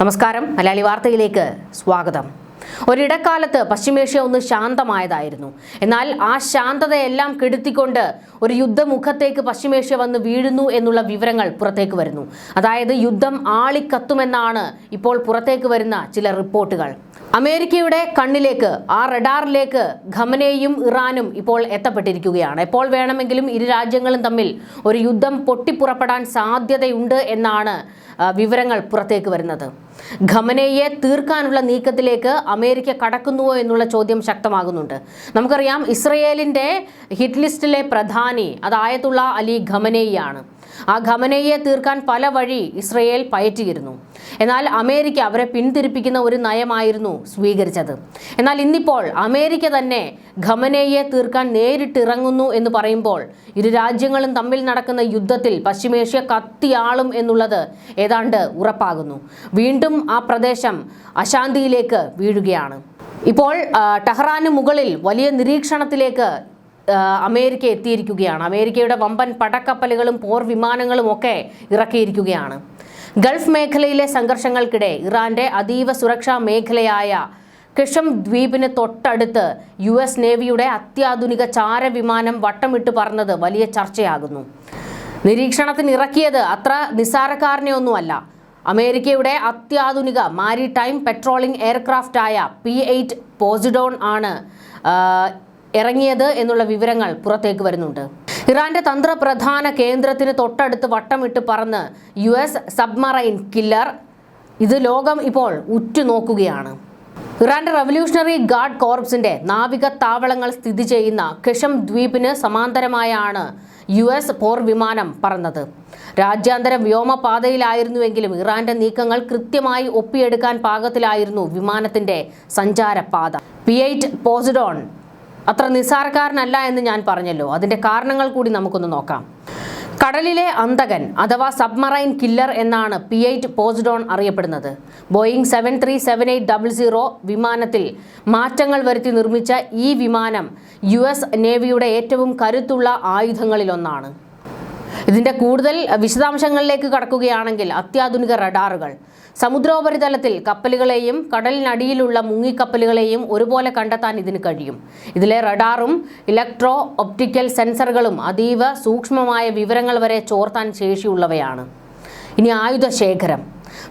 നമസ്കാരം, മലയാളി വാർത്തയിലേക്ക് സ്വാഗതം. ഒരിടക്കാലത്ത് പശ്ചിമേഷ്യ ഒന്ന് ശാന്തമായതായിരുന്നു. എന്നാൽ ആ ശാന്തതയെല്ലാം കെടുത്തിക്കൊണ്ട് ഒരു യുദ്ധമുഖത്തേക്ക് പശ്ചിമേഷ്യ വന്ന് വീഴുന്നു എന്നുള്ള വിവരങ്ങൾ പുറത്തേക്ക് വരുന്നു. അതായത് യുദ്ധം ആളിക്കത്തുമെന്നാണ് ഇപ്പോൾ പുറത്തേക്ക് വരുന്ന ചില റിപ്പോർട്ടുകൾ. അമേരിക്കയുടെ കണ്ണിലേക്ക്, ആ റഡാറിലേക്ക് ഖമനേയും ഇറാനും ഇപ്പോൾ എത്തപ്പെട്ടിരിക്കുകയാണ്. എപ്പോൾ വേണമെങ്കിലും ഇരു രാജ്യങ്ങളും തമ്മിൽ ഒരു യുദ്ധം പൊട്ടിപ്പുറപ്പെടാൻ സാധ്യതയുണ്ട് എന്നാണ് വിവരങ്ങൾ പുറത്തേക്ക് വരുന്നത്. ഖമനേയെ തീർക്കാനുള്ള നീക്കത്തിലേക്ക് അമേരിക്ക കടക്കുന്നുവോ എന്നുള്ള ചോദ്യം ശക്തമാകുന്നുണ്ട്. നമുക്കറിയാം, ഇസ്രയേലിന്റെ ഹിറ്റ് ലിസ്റ്റിലെ പ്രധാനി അത് ആയത്തുള്ള അലി ഖമനേയിയാണ്. ആ ഖമനേയെ തീർക്കാൻ പല വഴി ഇസ്രയേൽ പയറ്റിയിരുന്നു. എന്നാൽ അമേരിക്ക അവരെ പിന്തിരിപ്പിക്കുന്ന ഒരു നയമായിരുന്നു സ്വീകരിച്ചത്. എന്നാൽ ഇന്നിപ്പോൾ അമേരിക്ക തന്നെ ഖമനേയെ തീർക്കാൻ നേരിട്ടിറങ്ങുന്നു എന്ന് പറയുമ്പോൾ ഇരു രാജ്യങ്ങളും തമ്മിൽ നടക്കുന്ന യുദ്ധത്തിൽ പശ്ചിമേഷ്യ കത്തിയാളും എന്നുള്ളത് ഏതാണ്ട് ഉറപ്പാകുന്നു. വീണ്ടും ആ പ്രദേശം അശാന്തിയിലേക്ക് വീഴുകയാണ്. ഇപ്പോൾ ടെഹ്റാന് മുകളിൽ വലിയ നിരീക്ഷണത്തിലേക്ക് അമേരിക്ക എത്തിയിരിക്കുകയാണ്. അമേരിക്കയുടെ വമ്പൻ പടക്കപ്പലുകളും പോർ വിമാനങ്ങളും ഒക്കെ ഇറക്കിയിരിക്കുകയാണ്. ഗൾഫ് മേഖലയിലെ സംഘർഷങ്ങൾക്കിടെ ഇറാന്റെ അതീവ സുരക്ഷാ മേഖലയായ കിഷം ദ്വീപിന് തൊട്ടടുത്ത് US നേവിയുടെ അത്യാധുനിക ചാരവിമാനം വട്ടമിട്ട് പറന്നത് വലിയ ചർച്ചയാകുന്നു. നിരീക്ഷണത്തിന് ഇറക്കിയത് അത്ര നിസ്സാരക്കാരനെയൊന്നുമല്ല. അമേരിക്കയുടെ അത്യാധുനിക മാരിടൈം പെട്രോളിംഗ് എയർക്രാഫ്റ്റായ P-8 പോസിഡോൺ ആണ് ഇറങ്ങിയത് എന്നുള്ള വിവരങ്ങൾ പുറത്തേക്ക് വരുന്നുണ്ട്. ഇറാന്റെ തന്ത്രപ്രധാന കേന്ദ്രത്തിന് തൊട്ടടുത്ത് വട്ടമിട്ട് പറന്ന് US സബ്മറൈൻ കില്ലർ. ഇത് ലോകം ഇപ്പോൾ ഉറ്റുനോക്കുകയാണ്. ഇറാന്റെ റവല്യൂഷണറി ഗാർഡ് കോർപ്സിന്റെ നാവിക താവളങ്ങൾ സ്ഥിതി ചെയ്യുന്ന കിഷം ദ്വീപിന് സമാന്തരമായാണ് US പോർ വിമാനം പറന്നത്. രാജ്യാന്തര വ്യോമപാതയിലായിരുന്നുവെങ്കിലും ഇറാന്റെ നീക്കങ്ങൾ കൃത്യമായി ഒപ്പിയെടുക്കാൻ പാകത്തിലായിരുന്നു വിമാനത്തിന്റെ സഞ്ചാരപാത. P-8 പോസിഡോൺ അത്ര നിസ്സാരക്കാരനല്ല എന്ന് ഞാൻ പറഞ്ഞല്ലോ. അതിന്റെ കാരണങ്ങൾ കൂടി നമുക്കൊന്ന് നോക്കാം. കടലിലെ അന്തകൻ അഥവാ സബ്മറൈൻ കില്ലർ എന്നാണ് P-8 പോസിഡോൺ അറിയപ്പെടുന്നത്. ബോയിങ് 737-800 വിമാനത്തിൽ മാറ്റങ്ങൾ വരുത്തി നിർമ്മിച്ച ഈ വിമാനം US നേവിയുടെ ഏറ്റവും കരുത്തുള്ള ആയുധങ്ങളിലൊന്നാണ്. ഇതിന്റെ കൂടുതൽ വിശദാംശങ്ങളിലേക്ക് കടക്കുകയാണെങ്കിൽ അത്യാധുനിക റഡാറുകൾ, സമുദ്രോപരിതലത്തിൽ കപ്പലുകളെയും കടലിനടിയിലുള്ള മുങ്ങിക്കപ്പലുകളെയും ഒരുപോലെ കണ്ടെത്താൻ ഇതിന് കഴിയും. ഇതിലെ റഡാറും ഇലക്ട്രോ ഒപ്റ്റിക്കൽ സെൻസറുകളും അതീവ സൂക്ഷ്മമായ വിവരങ്ങൾ വരെ ചോർത്താൻ ശേഷിയുള്ളവയാണ്. ഇനി ആയുധശേഖരം.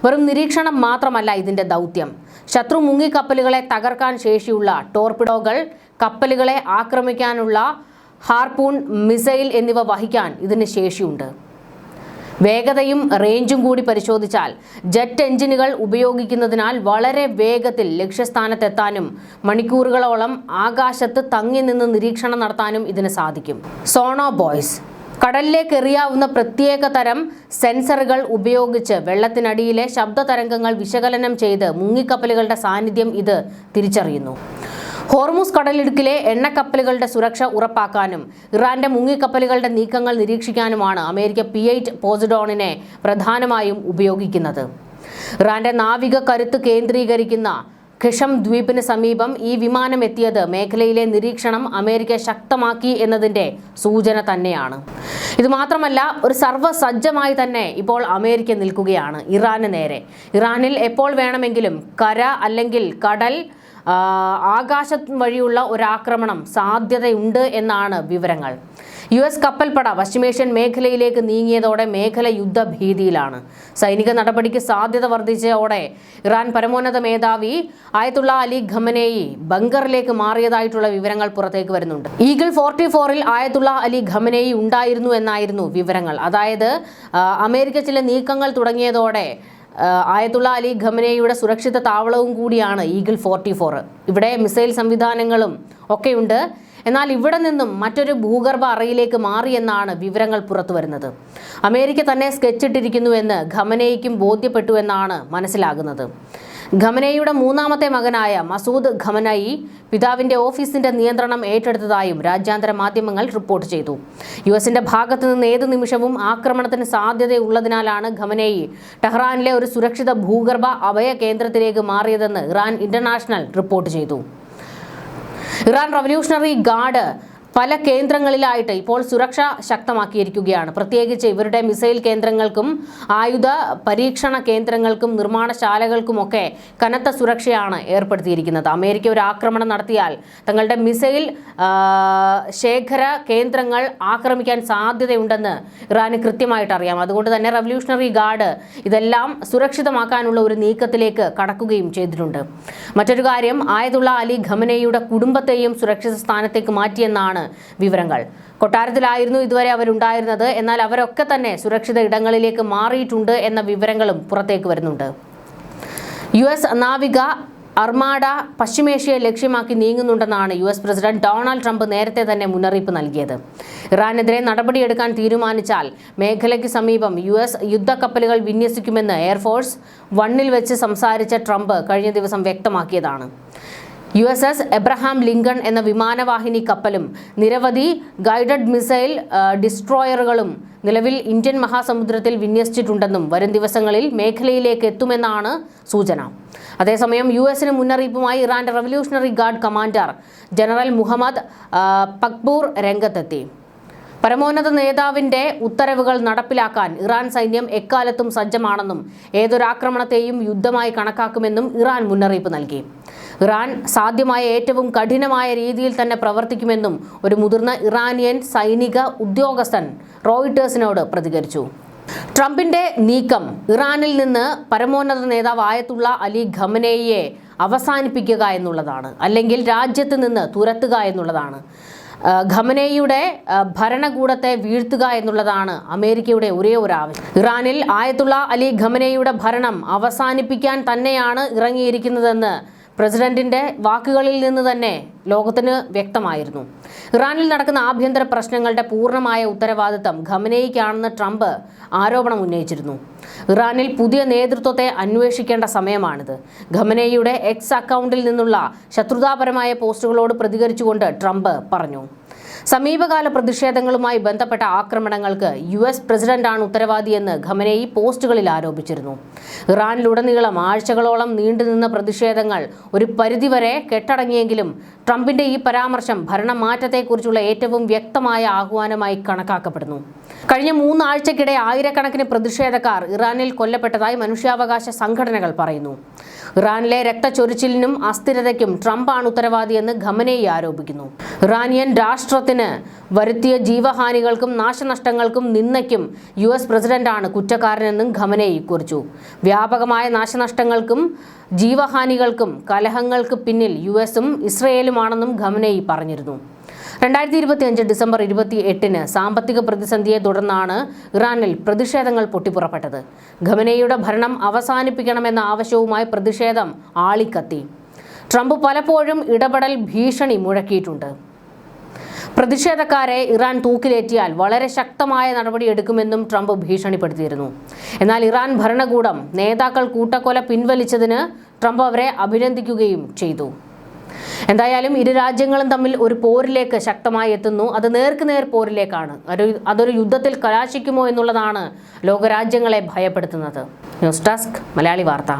വെറും നിരീക്ഷണം മാത്രമല്ല ഇതിന്റെ ദൗത്യം. ശത്രു മുങ്ങിക്കപ്പലുകളെ തകർക്കാൻ ശേഷിയുള്ള ടോർപിഡോകൾ, കപ്പലുകളെ ആക്രമിക്കാനുള്ള ഹാർപൂൺ മിസൈൽ എന്നിവ വഹിക്കാൻ ഇതിന് ശേഷിയുണ്ട്. വേഗതയും റേഞ്ചും കൂടി പരിശോധിച്ചാൽ ജെറ്റ് എഞ്ചിനുകൾ ഉപയോഗിക്കുന്നതിനാൽ വളരെ വേഗത്തിൽ ലക്ഷ്യസ്ഥാനത്തെത്താനും മണിക്കൂറുകളോളം ആകാശത്ത് തങ്ങി നിന്ന് നിരീക്ഷണം നടത്താനും ഇതിന് സാധിക്കും. സോണോ ബോയ്സ്. കടലിലേക്ക് എറിയാവുന്ന പ്രത്യേക തരം സെൻസറുകൾ ഉപയോഗിച്ച് വെള്ളത്തിനടിയിലെ ശബ്ദ തരംഗങ്ങൾ വിശകലനം ചെയ്ത് മുങ്ങിക്കപ്പലുകളുടെ സാന്നിധ്യം ഇത് തിരിച്ചറിയുന്നു. ഹോർമുസ് കടലിടുക്കിലെ എണ്ണക്കപ്പലുകളുടെ സുരക്ഷ ഉറപ്പാക്കാനും ഇറാന്റെ മുങ്ങിക്കപ്പലുകളുടെ നീക്കങ്ങൾ നിരീക്ഷിക്കാനുമാണ് അമേരിക്ക P-8 പോസിഡോണിനെ പ്രധാനമായും ഉപയോഗിക്കുന്നത്. ഇറാന്റെ നാവിക കരുത്ത് കേന്ദ്രീകരിക്കുന്ന കിഷം ദ്വീപിന് സമീപം ഈ വിമാനം എത്തിയത് മേഖലയിലെ നിരീക്ഷണം അമേരിക്ക ശക്തമാക്കി എന്നതിന്റെ സൂചന തന്നെയാണ്. ഇത് മാത്രമല്ല, ഒരു സർവ്വസജ്ജമായി തന്നെ ഇപ്പോൾ അമേരിക്ക നിൽക്കുകയാണ് ഇറാന് നേരെ. ഇറാനിൽ എപ്പോൾ വേണമെങ്കിലും കര അല്ലെങ്കിൽ കടൽ, ആകാശം വഴിയുള്ള ഒരാക്രമണം സാധ്യതയുണ്ട് എന്നാണ് വിവരങ്ങൾ. US കപ്പൽപ്പട പശ്ചിമേഷ്യൻ മേഖലയിലേക്ക് നീങ്ങിയതോടെ മേഖല യുദ്ധഭീതിയിലാണ്. സൈനിക നടപടിക്ക് സാധ്യത വർദ്ധിച്ചതോടെ ഇറാൻ പരമോന്നത മേധാവി ആയത്തുള്ള അലി ഖമനേയി ബങ്കറിലേക്ക് മാറിയതായിട്ടുള്ള വിവരങ്ങൾ പുറത്തേക്ക് വരുന്നുണ്ട്. ഈഗിൾ 44-ൽ ആയത്തുള്ള അലി ഖമനേയി ഉണ്ടായിരുന്നു എന്നായിരുന്നു വിവരങ്ങൾ. അതായത് അമേരിക്ക ചില നീക്കങ്ങൾ തുടങ്ങിയതോടെ ആയത്തുള്ള അലി ഖമനേയിയുടെ സുരക്ഷിത താവളവും കൂടിയാണ് ഈഗിൾ 44. ഇവിടെ മിസൈൽ സംവിധാനങ്ങളും ഒക്കെയുണ്ട്. എന്നാൽ ഇവിടെ നിന്നും മറ്റൊരു ഭൂഗർഭ അറയിലേക്ക് മാറിയെന്നാണ് വിവരങ്ങൾ പുറത്തു വരുന്നത്. അമേരിക്ക തന്നെ സ്കെച്ചിട്ടിരിക്കുന്നുവെന്ന് ഖമനേയിക്കും ബോധ്യപ്പെട്ടുവെന്നാണ് മനസ്സിലാകുന്നത്. ഖമനേയിയുടെ മൂന്നാമത്തെ മകനായ മസൂദ് ഖമനയി പിതാവിന്റെ ഓഫീസിന്റെ നിയന്ത്രണം ഏറ്റെടുത്തതായും രാജ്യാന്തര മാധ്യമങ്ങൾ റിപ്പോർട്ട് ചെയ്തു. US-ന്റെ ഭാഗത്തു നിന്ന് ഏതു നിമിഷവും ആക്രമണത്തിന് സാധ്യതയുള്ളതിനാലാണ് ഖമനേയി ടെഹ്റാനിലെ ഒരു സുരക്ഷിത ഭൂഗർഭ അഭയ കേന്ദ്രത്തിലേക്ക് മാറിയതെന്ന് ഇറാൻ ഇന്റർനാഷണൽ റിപ്പോർട്ട് ചെയ്തു. ഇറാൻ റവല്യൂഷണറി ഗാർഡ് പല കേന്ദ്രങ്ങളിലായിട്ട് ഇപ്പോൾ സുരക്ഷ ശക്തമാക്കിയിരിക്കുകയാണ്. പ്രത്യേകിച്ച് ഇവരുടെ മിസൈൽ കേന്ദ്രങ്ങൾക്കും ആയുധ പരീക്ഷണ കേന്ദ്രങ്ങൾക്കും നിർമ്മാണശാലകൾക്കുമൊക്കെ കനത്ത സുരക്ഷയാണ് ഏർപ്പെടുത്തിയിരിക്കുന്നത്. അമേരിക്ക ഒരു ആക്രമണം നടത്തിയാൽ തങ്ങളുടെ മിസൈൽ ശേഖര കേന്ദ്രങ്ങൾ ആക്രമിക്കാൻ സാധ്യതയുണ്ടെന്ന് ഇറാന് കൃത്യമായിട്ട് അറിയാം. അതുകൊണ്ട് തന്നെ റവല്യൂഷണറി ഗാർഡ് ഇതെല്ലാം സുരക്ഷിതമാക്കാനുള്ള ഒരു നീക്കത്തിലേക്ക് കടക്കുകയും ചെയ്തിട്ടുണ്ട്. മറ്റൊരു കാര്യം, ആയതുള്ള അലി ഖമനേയിയുടെ കുടുംബത്തെയും സുരക്ഷിത സ്ഥാനത്തേക്ക് മാറ്റിയെന്നാണ് വിവരങ്ങൾ. കൊട്ടാരത്തിലായിരുന്നു ഇതുവരെ അവരുണ്ടായിരുന്നത്. എന്നാൽ അവരൊക്കെ തന്നെ സുരക്ഷിത ഇടങ്ങളിലേക്ക് മാറിയിട്ടുണ്ട് എന്ന വിവരങ്ങളും പുറത്തേക്ക് വരുന്നുണ്ട്. US നാവിക അർമാഡ പശ്ചിമേഷ്യയെ ലക്ഷ്യമാക്കി നീങ്ങുന്നുണ്ടെന്നാണ് US പ്രസിഡന്റ് ഡൊണാൾഡ് ട്രംപ് നേരത്തെ തന്നെ മുന്നറിയിപ്പ് നൽകിയത്. ഇറാനെതിരെ നടപടിയെടുക്കാൻ തീരുമാനിച്ചാൽ മേഖലയ്ക്ക് സമീപം US യുദ്ധക്കപ്പലുകൾ വിന്യസിക്കുമെന്ന് എയർഫോഴ്സ് 1-ൽ വെച്ച് സംസാരിച്ച ട്രംപ് കഴിഞ്ഞ ദിവസം വ്യക്തമാക്കിയതാണ്. USS എബ്രഹാം ലിങ്കൺ എന്ന വിമാനവാഹിനി കപ്പലും നിരവധി ഗൈഡഡ് മിസൈൽ ഡിസ്ട്രോയറുകളും നിലവിൽ ഇന്ത്യൻ മഹാസമുദ്രത്തിൽ വിന്യസിച്ചിട്ടുണ്ടെന്നും വരും ദിവസങ്ങളിൽ മേഖലയിലേക്ക് എത്തുമെന്നാണ് സൂചന. അതേസമയം US-ന് മുന്നറിയിപ്പുമായി ഇറാന്റെ revolutionary guard commander general Mohammad Pakpour രംഗത്തെത്തി. പരമോന്നത നേതാവിന്റെ ഉത്തരവുകൾ നടപ്പിലാക്കാൻ ഇറാൻ സൈന്യം എക്കാലത്തും സജ്ജമാണെന്നും ഏതൊരാക്രമണത്തെയും യുദ്ധമായി കണക്കാക്കുമെന്നും ഇറാൻ മുന്നറിയിപ്പ് നൽകി. ഇറാൻ സാധ്യമായ ഏറ്റവും കഠിനമായ രീതിയിൽ തന്നെ പ്രവർത്തിക്കുമെന്നും ഒരു മുതിർന്ന ഇറാനിയൻ സൈനിക ഉദ്യോഗസ്ഥൻ റോയിട്ടേഴ്സിനോട് പ്രതികരിച്ചു. ട്രംപിന്റെ നീക്കം ഇറാനിൽ നിന്ന് പരമോന്നത നേതാവ് ആയത്തുള്ള അലി ഖമനേയിയെ അവസാനിപ്പിക്കുക എന്നുള്ളതാണ്, അല്ലെങ്കിൽ രാജ്യത്ത് നിന്ന് തുരത്തുക എന്നുള്ളതാണ്. ഖമനേയിയുടെ ഭരണകൂടത്തെ വീഴ്ത്തുക എന്നുള്ളതാണ് അമേരിക്കയുടെ ഒരേ ഒരു ആവശ്യം. ഇറാനിൽ ആയത്തുള്ള അലി ഖമനേയിയുടെ ഭരണം അവസാനിപ്പിക്കാൻ തന്നെയാണ് ഇറങ്ങിയിരിക്കുന്നതെന്ന് പ്രസിഡന്റിന്റെ വാക്കുകളിൽ നിന്ന് തന്നെ ലോകത്തിന് വ്യക്തമായിരുന്നു. ഇറാനിൽ നടക്കുന്ന ആഭ്യന്തര പ്രശ്നങ്ങളുടെ പൂർണ്ണമായ ഉത്തരവാദിത്തം ഖമനേയിക്കാണെന്ന് ട്രംപ് ആരോപണം ഉന്നയിച്ചിരുന്നു. ഇറാനിൽ പുതിയ നേതൃത്വത്തെ അന്വേഷിക്കേണ്ട സമയമാണിത്. ഖമനേയിയുടെ എക്സ് അക്കൗണ്ടിൽ നിന്നുള്ള ശത്രുതാപരമായ പോസ്റ്റുകളോട് പ്രതികരിച്ചുകൊണ്ട് ട്രംപ് പറഞ്ഞു. സമീപകാല പ്രതിഷേധങ്ങളുമായി ബന്ധപ്പെട്ട ആക്രമണങ്ങൾക്ക് US പ്രസിഡന്റാണ് ഉത്തരവാദിയെന്ന് ഖമനേയി പോസ്റ്റുകളിൽ ആരോപിച്ചിരുന്നു. ഇറാനിലുടനീളം ആഴ്ചകളോളം നീണ്ടുനിന്ന പ്രതിഷേധങ്ങൾ ഒരു പരിധിവരെ കെട്ടടങ്ങിയെങ്കിലും ട്രംപിന്റെ ഈ പരാമർശം ഭരണമാറ്റത്തെക്കുറിച്ചുള്ള ഏറ്റവും വ്യക്തമായ ആഹ്വാനമായി കണക്കാക്കപ്പെടുന്നു. കഴിഞ്ഞ 3 ആഴ്ചക്കിടെ ആയിരക്കണക്കിന് പ്രതിഷേധക്കാർ ഇറാനിൽ കൊല്ലപ്പെട്ടതായി മനുഷ്യാവകാശ സംഘടനകൾ പറയുന്നു. ഇറാനിലെ രക്തച്ചൊരിച്ചിലിനും അസ്ഥിരതയ്ക്കും ട്രംപാണ് ഉത്തരവാദിയെന്ന് ഖമനേയി ആരോപിക്കുന്നു. ഇറാനിയൻ രാഷ്ട്രത്തിന് വരുത്തിയ ജീവഹാനികൾക്കും നാശനഷ്ടങ്ങൾക്കും നിന്ദയ്ക്കും US പ്രസിഡന്റാണ് കുറ്റക്കാരനെന്നും ഖമനേയി കുറിച്ചു. വ്യാപകമായ നാശനഷ്ടങ്ങൾക്കും ജീവഹാനികൾക്കും കലഹങ്ങൾക്ക് പിന്നിൽ US-ഉം ഇസ്രയേലുമാണെന്നും ഖമനേയി പറഞ്ഞിരുന്നു. 2025 ഡിസംബർ 28-ന് സാമ്പത്തിക പ്രതിസന്ധിയെ തുടർന്നാണ് ഇറാനിൽ പ്രതിഷേധങ്ങൾ പൊട്ടിപ്പുറപ്പെട്ടത്. ഖമനേയിയുടെ ഭരണം അവസാനിപ്പിക്കണമെന്ന ആവശ്യവുമായി പ്രതിഷേധം ആളിക്കത്തി. ട്രംപ് പലപ്പോഴും ഇടപെടൽ ഭീഷണി മുഴക്കിയിട്ടുണ്ട്. പ്രതിഷേധക്കാരെ ഇറാൻ തൂക്കിലേറ്റിയാൽ വളരെ ശക്തമായ നടപടിയെടുക്കുമെന്നും ട്രംപ് ഭീഷണിപ്പെടുത്തിയിരുന്നു. എന്നാൽ ഇറാൻ ഭരണകൂടം നേതാക്കൾ കൂട്ടക്കൊല പിൻവലിച്ചതിന് ട്രംപ് അവരെ അഭിനന്ദിക്കുകയും ചെയ്തു. എന്തായാലും ഇരു രാജ്യങ്ങളും തമ്മിൽ ഒരു പോരിലേക്ക് ശക്തമായി എത്തുന്നു. അത് നേർക്കുനേർ പോരിലേക്കാണ്. അതൊരു യുദ്ധത്തിൽ കലാശിക്കുമോ എന്നുള്ളതാണ് ലോകരാജ്യങ്ങളെ ഭയപ്പെടുത്തുന്നത്. ന്യൂസ് ഡെസ്ക് മലയാളി വാർത്ത.